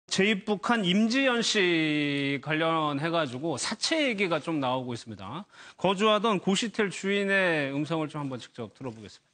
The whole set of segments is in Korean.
재입국한 임지연 씨 관련해가지고 사채 얘기가 좀 나오고 있습니다. 거주하던 고시텔 주인의 음성을 좀 한번 직접 들어보겠습니다.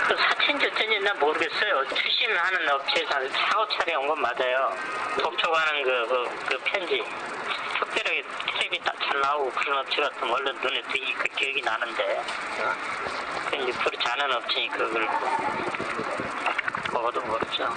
그 사채인지 어쩐지 난 모르겠어요. 추심하는 업체에서 사고찰이 온 건 맞아요. 접촉하는 그 편지. 특별하게 텔레비 잘 나오고 그런 업체 같으면 얼른 눈에 띄기 그 기억이 나는데. 근데 그렇지 않은 업체니 그걸 먹어도 모르죠.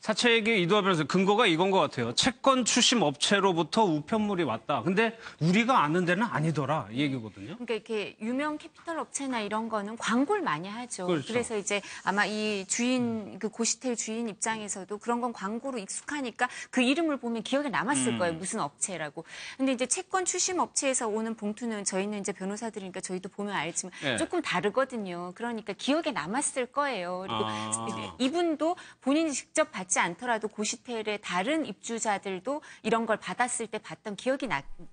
사채 얘기 이도하면서 근거가 이건 것 같아요. 채권 추심 업체로부터 우편물이 왔다. 근데 우리가 아는 데는 아니더라. 이 얘기거든요. 그러니까 이렇게 유명 캐피털 업체나 이런 거는 광고를 많이 하죠. 그렇죠. 그래서 이제 아마 이 주인, 그 고시텔 주인 입장에서도 그런 건 광고로 익숙하니까 그 이름을 보면 기억에 남았을 거예요. 무슨 업체라고. 근데 이제 채권 추심 업체에서 오는 봉투는 저희는 이제 변호사들이니까 저희도 보면 알지만 네. 조금 다르거든요. 그러니까 기억에 남았을 거예요. 그리고 이분도 본인이 직접 받지 않더라도 고시텔의 다른 입주자들도 이런 걸 받았을 때 봤던 기억이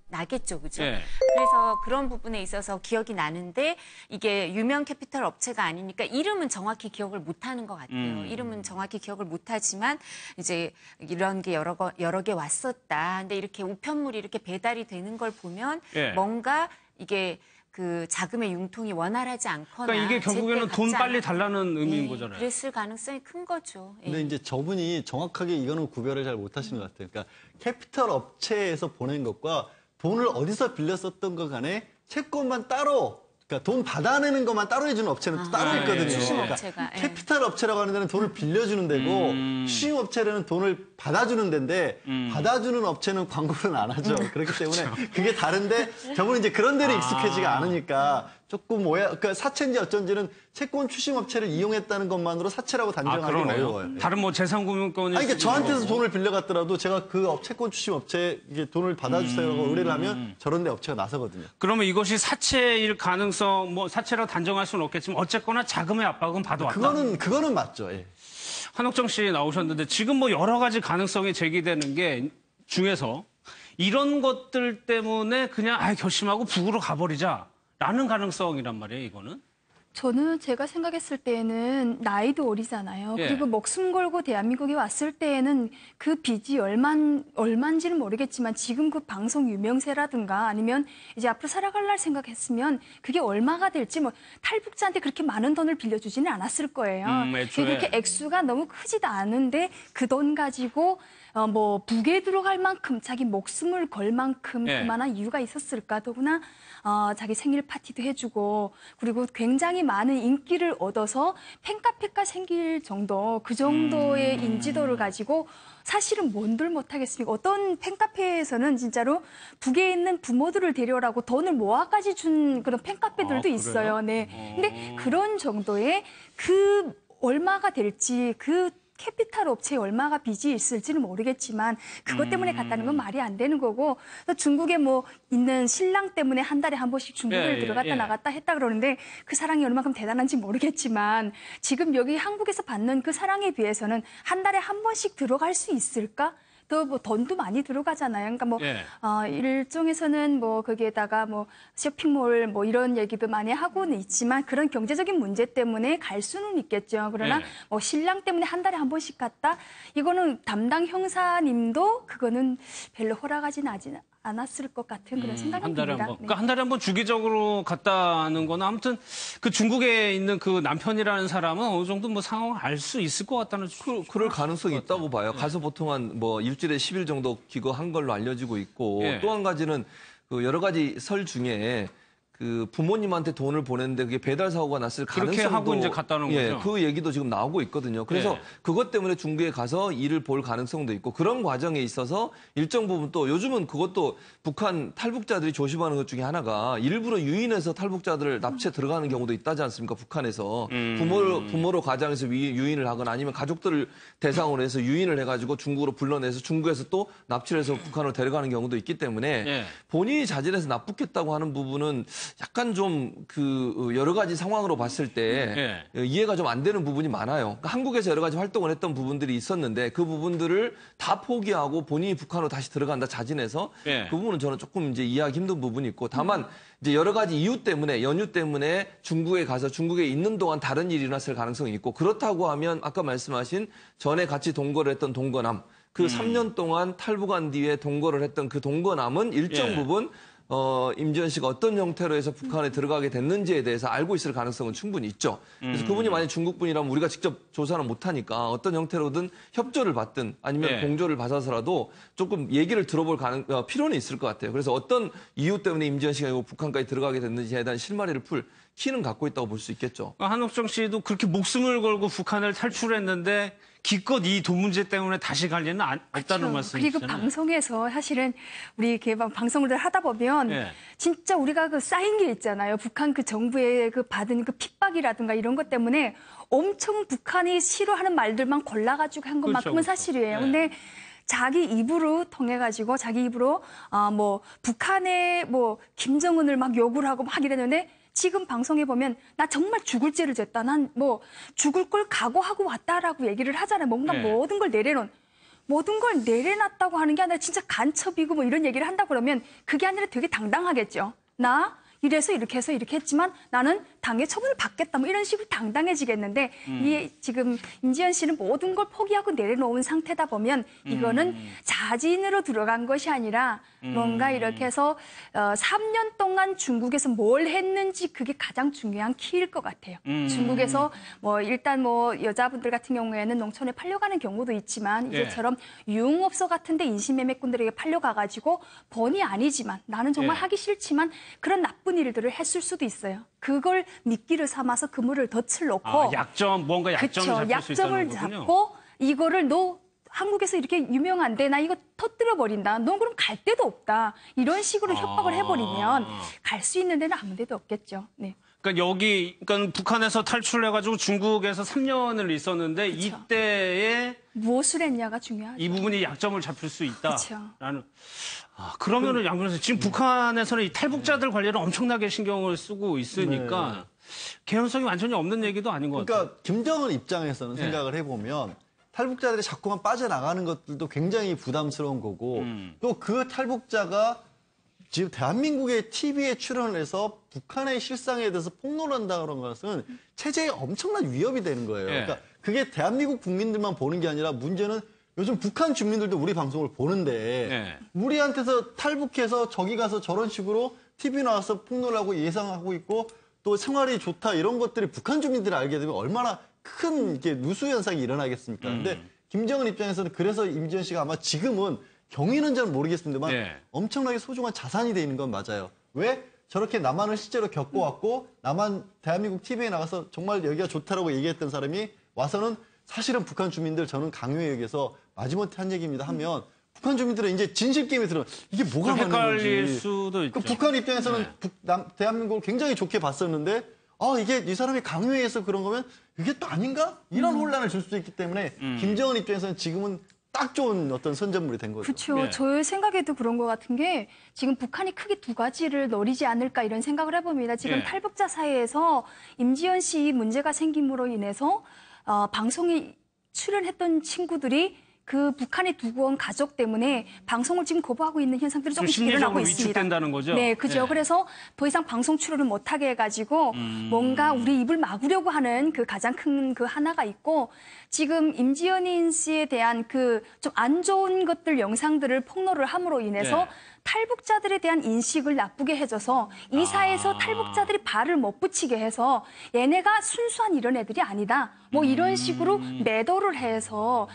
나겠죠. 그죠? 네. 그래서 그런 부분에 있어서 기억이 나는데 이게 유명 캐피털 업체가 아니니까 이름은 정확히 기억을 못하는 것 같아요. 이름은 정확히 기억을 못하지만 이제 이런 게 여러 개 왔었다. 근데 이렇게 우편물이 이렇게 배달이 되는 걸 보면 네. 뭔가 이게 그 자금의 융통이 원활하지 않거나 그러니까 이게 결국에는 제때 돈 갚지 빨리 않- 달라는 의미인 네, 거잖아요. 그랬을 가능성이 큰 거죠. 예. 근데 이제 저분이 정확하게 이거는 구별을 잘 못하시는 것 같아요. 그러니까 캐피털 업체에서 보낸 것과 돈을 어디서 빌렸었던 것 간에 채권만 따로, 그러니까 돈 받아내는 것만 따로 해주는 업체는 또 따로 있거든요. 추심 그러니까 업체가, 예. 캐피털 업체라고 하는 데는 돈을 빌려주는 데고 추심 업체는 돈을 받아주는 데인데 받아주는 업체는 광고는 안 하죠. 그렇기 때문에 그게 다른데 저분은 이제 그런 데는 익숙하지가 않으니까 조금 그러니까 사채인지 어쩐지는 채권 추심 업체를 이용했다는 것만으로 사채라고 단정하기 어려워요. 예. 다른 뭐 재산금융권이 아니, 그러니까 저한테서 돈을 빌려갔더라도 제가 그 채권 추심 업체에 이게 돈을 받아주세요라고 의뢰를 하면 저런 데 업체가 나서거든요. 그러면 이것이 사채일 가능성, 뭐 사채라고 단정할 수는 없겠지만 어쨌거나 자금의 압박은 받아왔다. 그거는 맞죠. 예. 한옥정 씨 나오셨는데 지금 뭐 여러 가지 가능성이 제기되는 게 중에서 이런 것들 때문에 그냥 결심하고 북으로 가버리자라는 가능성이란 말이에요, 이거는. 저는 제가 생각했을 때에는 나이도 어리잖아요. 예. 그리고 목숨 걸고 대한민국에 왔을 때에는 그 빚이 얼마인지는 모르겠지만 지금 그 방송 유명세라든가 아니면 이제 앞으로 살아갈 날 생각했으면 그게 얼마가 될지 뭐 탈북자한테 그렇게 많은 돈을 빌려주지는 않았을 거예요. 애초에. 그렇게 액수가 너무 크지도 않은데 그 돈 가지고 뭐 북에 들어갈 만큼 자기 목숨을 걸 만큼 예. 그만한 이유가 있었을까. 더구나 자기 생일 파티도 해주고 그리고 굉장히 많은 인기를 얻어서 팬카페가 생길 정도 그 정도의 인지도를 가지고 사실은 뭔들 못하겠습니까? 어떤 팬카페에서는 진짜로 북에 있는 부모들을 데려오라고 돈을 모아까지 준 그런 팬카페들도 있어요. 네. 근데 그런 정도의 그 얼마가 될지 그 캐피탈 업체에 얼마가 빚이 있을지는 모르겠지만 그것 때문에 갔다는 건 말이 안 되는 거고 또 중국에 뭐 있는 신랑 때문에 한 달에 한 번씩 중국을 들어갔다 나갔다 했다 그러는데 그 사랑이 얼마큼 대단한지 모르겠지만 지금 여기 한국에서 받는 그 사랑에 비해서는 한 달에 한 번씩 들어갈 수 있을까? 또 뭐 돈도 많이 들어가잖아요. 그러니까 뭐 일종에서는 뭐 거기에다가 뭐 쇼핑몰 뭐 이런 얘기도 많이 하고는 있지만 그런 경제적인 문제 때문에 갈 수는 있겠죠. 그러나 뭐 신랑 때문에 한 달에 한 번씩 갔다 이거는 담당 형사님도 그거는 별로 허락하지는 않았을 것 같은 그런 생각이 한 달에 듭니다. 한 번. 그러니까 한 달에 한 번 주기적으로 갔다는 거는 아무튼 그 중국에 있는 그 남편이라는 사람은 어느 정도 뭐 상황을 알 수 있을 것 같다는 그럴 가능성이 있다고 봐요. 가서 보통 한 뭐 일주일에 10일 정도 귀가한 걸로 알려지고 있고 또 한 가지는 그 여러 가지 설 중에 그 부모님한테 돈을 보냈는데 그게 배달 사고가 났을 가능성도 그렇게 하고 이제 갔다는 거죠. 그 얘기도 지금 나오고 있거든요. 그래서 그것 때문에 중국에 가서 일을 볼 가능성도 있고 그런 과정에 있어서 일정 부분 또 요즘은 그것도 북한 탈북자들이 조심하는 것 중에 하나가 일부러 유인해서 탈북자들을 납치해 들어가는 경우도 있다지 않습니까? 북한에서 부모로 가장해서 유인을 하거나 아니면 가족들을 대상으로 해서 유인을 해가지고 중국으로 불러내서 중국에서 또 납치를 해서 북한으로 데려가는 경우도 있기 때문에 본인이 자진해서 납북했다고 하는 부분은 약간 좀 그 여러 가지 상황으로 봤을 때 이해가 좀 안 되는 부분이 많아요. 그러니까 한국에서 여러 가지 활동을 했던 부분들이 있었는데 그 부분들을 다 포기하고 본인이 북한으로 다시 들어간다 자진해서 그 부분은 저는 조금 이제 이해하기 힘든 부분이 있고 다만 이제 여러 가지 이유 때문에 연유 때문에 중국에 가서 중국에 있는 동안 다른 일이 일어났을 가능성이 있고 그렇다고 하면 아까 말씀하신 전에 같이 동거를 했던 동거남 그 3년 동안 탈북한 뒤에 동거를 했던 그 동거남은 일정 부분 임지연 씨가 어떤 형태로 해서 북한에 들어가게 됐는지에 대해서 알고 있을 가능성은 충분히 있죠. 그래서 그분이 만약 중국 분이라면 우리가 직접 조사는 못하니까 어떤 형태로든 협조를 받든 아니면 공조를 받아서라도 조금 얘기를 들어볼 필요는 있을 것 같아요. 그래서 어떤 이유 때문에 임지연 씨가 북한까지 들어가게 됐는지에 대한 실마리를 풀 키는 갖고 있다고 볼 수 있겠죠. 한옥정 씨도 그렇게 목숨을 걸고 북한을 탈출했는데 기껏 이 돈 문제 때문에 다시 갈 리는 없다는 말씀이시잖아요. 그리고 방송에서 사실은 우리 이렇게 방송을 하다 보면 진짜 우리가 그 쌓인 게 있잖아요. 북한 그 정부의 그 받은 그 핍박이라든가 이런 것 때문에 엄청 북한이 싫어하는 말들만 골라가지고 한 것만큼은 사실이에요. 근데 자기 입으로 통해 가지고 자기 입으로 뭐 북한의 뭐 김정은을 막 욕을 하고 막 이랬는데 지금 방송에 보면 나 정말 죽을 죄를 졌다. 난 뭐 죽을 걸 각오하고 왔다라고 얘기를 하잖아요. 뭔가 모든 걸 내려놨다고 하는 게 아니라 진짜 간첩이고 뭐 이런 얘기를 한다 그러면 그게 아니라 되게 당당하겠죠. 나 이래서 이렇게 해서 이렇게 했지만 나는 당의 처분을 받겠다. 뭐 이런 식으로 당당해지겠는데 이게 지금 임지연 씨는 모든 걸 포기하고 내려놓은 상태다 보면 이거는 자진으로 들어간 것이 아니라 뭔가 이렇게 해서 3년 동안 중국에서 뭘 했는지 그게 가장 중요한 키일 것 같아요. 중국에서 뭐 일단 뭐 여자분들 같은 경우에는 농촌에 팔려가는 경우도 있지만 이제처럼 유흥업소 같은데 인신매매꾼들에게 팔려가가지고 본의 아니지만 나는 정말 하기 싫지만 그런 나쁜 일들을 했을 수도 있어요. 그걸 미끼를 삼아서 그물을 덫을 놓고 뭔가 약점을 잡을 수 있다는 거군요. 잡고 이거를 너 한국에서 이렇게 유명한데 나 이거 터뜨려 버린다. 너 그럼 갈 데도 없다. 이런 식으로 협박을 해버리면 갈 수 있는 데는 아무 데도 없겠죠. 네. 그러니까 북한에서 탈출해가지고 중국에서 3년을 있었는데 이때에 무엇을 했냐가 중요하죠. 이 부분이 약점을 잡힐 수 있다라는. 그러면은 양 변호사님 지금 북한에서는 이 탈북자들 관리를 엄청나게 신경을 쓰고 있으니까 개연성이 완전히 없는 얘기도 아닌 것 같아요. 그러니까 김정은 입장에서는 생각을 해보면 탈북자들이 자꾸만 빠져나가는 것들도 굉장히 부담스러운 거고 또 그 탈북자가 지금 대한민국의 TV에 출연을 해서 북한의 실상에 대해서 폭로를 한다는 것은 체제에 엄청난 위협이 되는 거예요. 그러니까 그게 대한민국 국민들만 보는 게 아니라 문제는 요즘 북한 주민들도 우리 방송을 보는데 우리한테서 탈북해서 저기 가서 저런 식으로 TV 나와서 폭로를 하고 예상하고 있고 또 생활이 좋다 이런 것들이 북한 주민들이 알게 되면 얼마나 큰 이게 누수 현상이 일어나겠습니까? 근데 김정은 입장에서는 그래서 임지연 씨가 아마 지금은 경위는 잘 모르겠습니다만 엄청나게 소중한 자산이 돼 있는 건 맞아요. 왜? 저렇게 남한을 실제로 겪어왔고 남한 대한민국 TV에 나가서 정말 여기가 좋다라고 얘기했던 사람이 와서는 사실은 북한 주민들 저는 강요에 의해서 마지못해 한 얘기입니다 하면 북한 주민들은 이제 진실 게임에 들어 이게 뭐가 맞는 건지. 헷갈릴 수도 있죠. 북한 입장에서는 대한민국을 굉장히 좋게 봤었는데 이게 이 사람이 강요해서 그런 거면 이게 또 아닌가? 이런 혼란을 줄 수 있기 때문에 김정은 입장에서는 지금은 딱 좋은 어떤 선전물이 된 거죠. 그렇죠. 저의 생각에도 그런 것 같은 게 지금 북한이 크게 두 가지를 노리지 않을까 이런 생각을 해봅니다. 지금 탈북자 사이에서 임지연 씨 문제가 생김으로 인해서 방송에 출연했던 친구들이 그 북한에 두고 온 가족 때문에 방송을 지금 거부하고 있는 현상들이 조금씩 일어나고 있습니다. 위축된다는 거죠? 네, 그죠. 그래서 더 이상 방송 출연을 못하게 해가지고 뭔가 우리 입을 막으려고 하는 그 가장 큰 그 하나가 있고 지금 임지연 씨에 대한 그 좀 안 좋은 것들 영상들을 폭로를 함으로 인해서 탈북자들에 대한 인식을 나쁘게 해줘서 이 사회에서 탈북자들이 발을 못 붙이게 해서 얘네가 순수한 이런 애들이 아니다. 뭐 이런 식으로 매도를 해서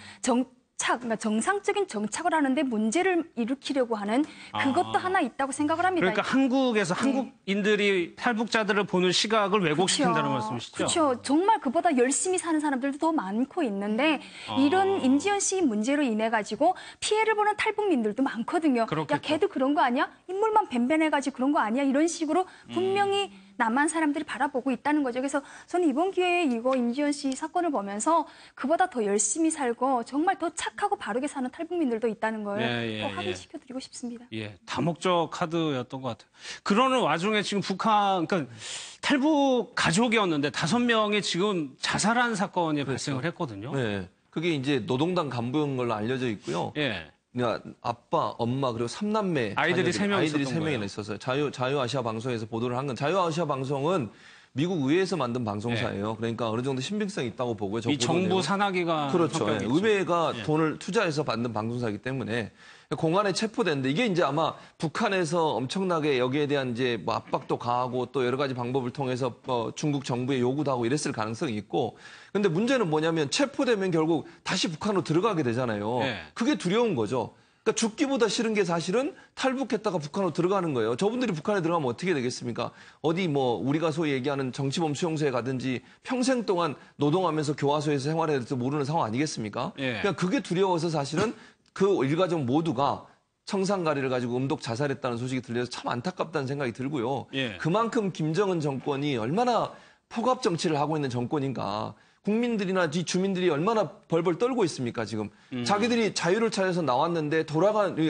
그러니까 정상적인 정착을 하는데 문제를 일으키려고 하는 그것도 하나 있다고 생각을 합니다. 그러니까 한국에서 한국인들이 탈북자들을 보는 시각을 왜곡시킨다는 말씀이시죠? 그렇죠. 정말 그보다 열심히 사는 사람들도 더 많고 있는데 이런 임지연 씨 문제로 인해 가지고 피해를 보는 탈북민들도 많거든요. 그렇겠죠. 야, 걔도 그런 거 아니야? 인물만 뱀뱀해가지고 그런 거 아니야? 이런 식으로 분명히 남한 사람들이 바라보고 있다는 거죠. 그래서 저는 이번 기회에 이거 임지연 씨 사건을 보면서 그보다 더 열심히 살고 정말 더 착하고 바르게 사는 탈북민들도 있다는 걸 꼭 확인시켜드리고 싶습니다. 예, 다목적 카드였던 것 같아요. 그러는 와중에 지금 북한, 그러니까 탈북 가족이었는데 5명이 지금 자살한 사건이 발생을 했거든요. 네. 그게 이제 노동당 간부인 걸로 알려져 있고요. 예. 그러니까 아빠, 엄마 그리고 3남매 아이들이 세 명 아이들이 있었던 3명이나 거예요. 있었어요. 자유아시아 방송에서 보도를 한 건 자유아시아 방송은 미국 의회에서 만든 방송사예요. 그러니까 어느 정도 신빙성이 있다고 보고요. 이 정부 산하기가 그렇죠. 예. 의회가 돈을 투자해서 만든 방송사이기 때문에 공안에 체포됐는데 이게 이제 아마 북한에서 엄청나게 여기에 대한 이제 뭐 압박도 가하고 또 여러 가지 방법을 통해서 중국 정부에 요구도 하고 이랬을 가능성이 있고 근데 문제는 뭐냐면 체포되면 결국 다시 북한으로 들어가게 되잖아요. 네. 그게 두려운 거죠. 그러니까 죽기보다 싫은 게 사실은 탈북했다가 북한으로 들어가는 거예요. 저분들이 북한에 들어가면 어떻게 되겠습니까? 어디 뭐 우리가 소위 얘기하는 정치범 수용소에 가든지 평생 동안 노동하면서 교화소에서 생활해야 될지 모르는 상황 아니겠습니까? 예. 그냥 그게 두려워서 사실은 그 일가족 모두가 청산가리를 가지고 음독 자살했다는 소식이 들려서 참 안타깝다는 생각이 들고요. 예. 그만큼 김정은 정권이 얼마나 폭압 정치를 하고 있는 정권인가. 국민들이나 이 주민들이 얼마나 벌벌 떨고 있습니까, 지금. 자기들이 자유를 찾아서 나왔는데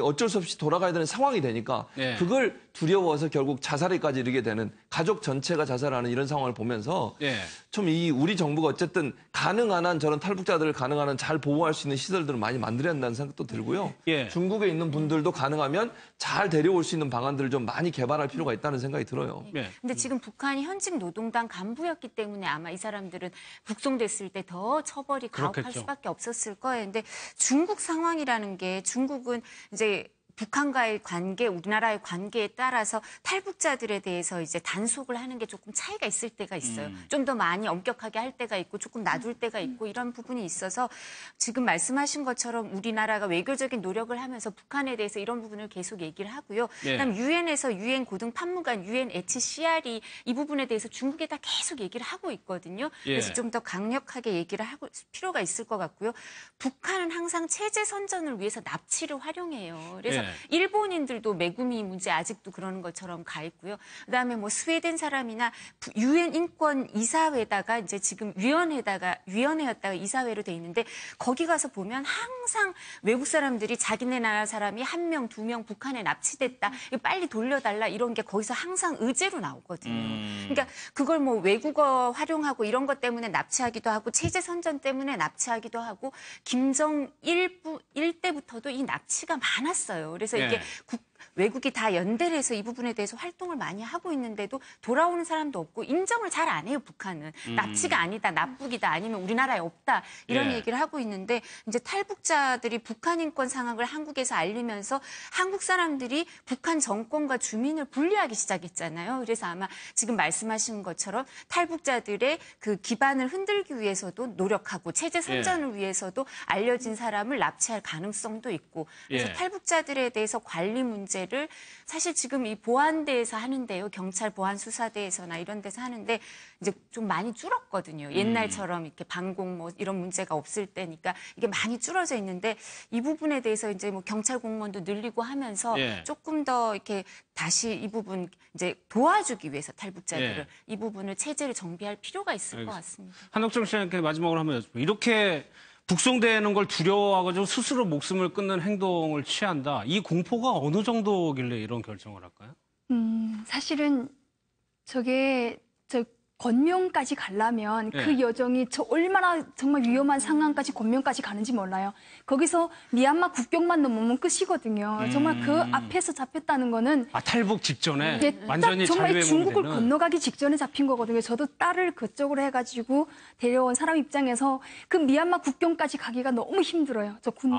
어쩔 수 없이 돌아가야 되는 상황이 되니까 예. 그걸 두려워서 결국 자살에까지 이르게 되는 가족 전체가 자살하는 이런 상황을 보면서 예. 좀 이 우리 정부가 어쨌든 가능한 한 저런 탈북자들을 가능한 한 잘 보호할 수 있는 시설들을 많이 만들어야 한다는 생각도 들고요. 예. 중국에 있는 분들도 가능하면 잘 데려올 수 있는 방안들을 좀 많이 개발할 필요가 있다는 생각이 들어요. 예. 근데 지금 북한이 현직 노동당 간부였기 때문에 아마 이 사람들은 북송됐을 때 더 처벌이 가혹할 그렇겠죠. 수밖에 없었을 거예요. 근데 중국 상황이라는 게 중국은 이제 북한과의 관계, 우리나라의 관계에 따라서 탈북자들에 대해서 이제 단속을 하는 게 조금 차이가 있을 때가 있어요. 좀 더 많이 엄격하게 할 때가 있고 조금 놔둘 때가 있고 이런 부분이 있어서 지금 말씀하신 것처럼 우리나라가 외교적인 노력을 하면서 북한에 대해서 이런 부분을 계속 얘기를 하고요. 예. 그다음 유엔에서 유엔 고등 판무관, 유엔 HCR이 이 부분에 대해서 중국에다 계속 얘기를 하고 있거든요. 예. 그래서 좀 더 강력하게 얘기를 하고 필요가 있을 것 같고요. 북한은 항상 체제 선전을 위해서 납치를 활용해요. 그래서 예. 일본인들도 메구미 문제 아직도 그러는 것처럼 가 있고요. 그다음에 뭐 스웨덴 사람이나 유엔 인권 이사회다가 이제 지금 위원회였다가 이사회로 돼 있는데 거기 가서 보면 항상 외국 사람들이 자기네 나라 사람이 1명, 2명 북한에 납치됐다. 이거 빨리 돌려달라 이런 게 거기서 항상 의제로 나오거든요. 그러니까 그걸 뭐 외국어 활용하고 이런 것 때문에 납치하기도 하고 체제 선전 때문에 납치하기도 하고 김정일 때부터도 이 납치가 많았어요. 그래서 이게 예. 외국이 다 연대를 해서 이 부분에 대해서 활동을 많이 하고 있는데도 돌아오는 사람도 없고 인정을 잘 안 해요, 북한은. 납치가 아니다, 납북이다, 아니면 우리나라에 없다 이런 예. 얘기를 하고 있는데 이제 탈북자들이 북한 인권 상황을 한국에서 알리면서 한국 사람들이 북한 정권과 주민을 분리하기 시작했잖아요. 그래서 아마 지금 말씀하신 것처럼 탈북자들의 그 기반을 흔들기 위해서도 노력하고 체제 선전을 위해서도 알려진 사람을 납치할 가능성도 있고 그래서 예. 탈북자들에 대해서 관리 문제를 사실 지금 이 보안대에서 하는데요. 경찰 보안수사대에서나 이런 데서 하는데 이제 좀 많이 줄었거든요. 옛날처럼 이렇게 반공 뭐 이런 문제가 없을 때니까 이게 많이 줄어져 있는데 이 부분에 대해서 이제 뭐 경찰 공무원도 늘리고 하면서 예. 조금 더 이렇게 다시 이 부분 이제 도와주기 위해서 탈북자들을 예. 이 부분을 체제를 정비할 필요가 있을 것 같습니다. 한옥정 씨한테 마지막으로 한번 여쭤볼게요. 이렇게 북송되는 걸 두려워하고 스스로 목숨을 끊는 행동을 취한다. 이 공포가 어느 정도길래 이런 결정을 할까요? 사실은 저게 권명까지 가려면 예. 그 여정이 얼마나 정말 위험한 상황까지 권명까지 가는지 몰라요. 거기서 미얀마 국경만 넘으면 끝이거든요. 정말 그 앞에서 잡혔다는 거는 탈북 직전에 이게 완전히 딱 정말 자유의 몸이 중국을 되는. 건너가기 직전에 잡힌 거거든요. 저도 딸을 그쪽으로 해가지고 데려온 사람 입장에서 그 미얀마 국경까지 가기가 너무 힘들어요.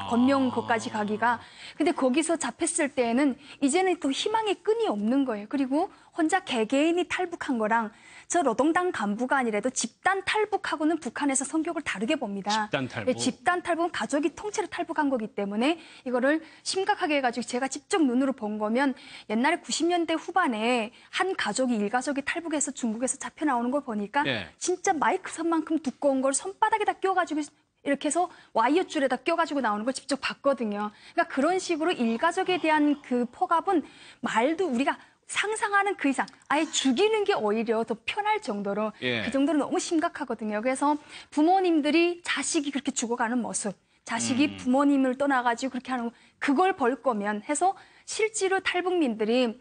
권명 거까지 가기가. 근데 거기서 잡혔을 때에는 이제는 또 희망의 끈이 없는 거예요. 그리고 혼자 개개인이 탈북한 거랑 저 노동당 간부가 아니라도 집단 탈북하고는 북한에서 성격을 다르게 봅니다. 집단 탈북. 집단 탈북은 가족이 통째로 탈북한 거기 때문에 이거를 심각하게 해가지고 제가 직접 눈으로 본 거면 옛날에 90년대 후반에 한 가족이 일가족이 탈북해서 중국에서 잡혀 나오는 걸 보니까 예. 진짜 마이크 선만큼 두꺼운 걸 손바닥에다 껴가지고 이렇게 해서 와이어 줄에다 껴가지고 나오는 걸 직접 봤거든요. 그러니까 그런 식으로 일가족에 대한 그 폭압은 말도 우리가 상상하는 그 이상 아예 죽이는 게 오히려 더 편할 정도로 예. 그 정도로 너무 심각하거든요. 그래서 부모님들이 자식이 그렇게 죽어가는 모습, 자식이 부모님을 떠나가지고 그렇게 하는 그걸 볼 거면 해서 실제로 탈북민들이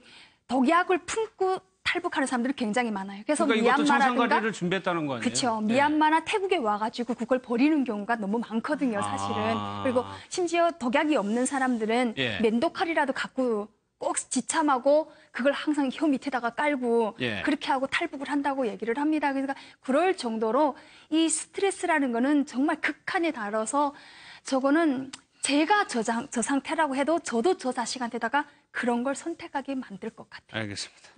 독약을 품고 탈북하는 사람들이 굉장히 많아요. 그래서 그러니까 이것도 미얀마라든가 청산가리를 준비했다는 거 아니에요? 그렇죠. 예. 미얀마나 태국에 와가지고 그걸 버리는 경우가 너무 많거든요, 사실은. 아. 그리고 심지어 독약이 없는 사람들은 예. 면도칼이라도 갖고 꼭 지참하고 그걸 항상 혀 밑에다가 깔고 예. 그렇게 하고 탈북을 한다고 얘기를 합니다. 그러니까 그럴 정도로 이 스트레스라는 거는 정말 극한에 달해서 저거는 제가 저 상태라고 해도 저도 저 자식한테다가 그런 걸 선택하게 만들 것 같아요. 알겠습니다.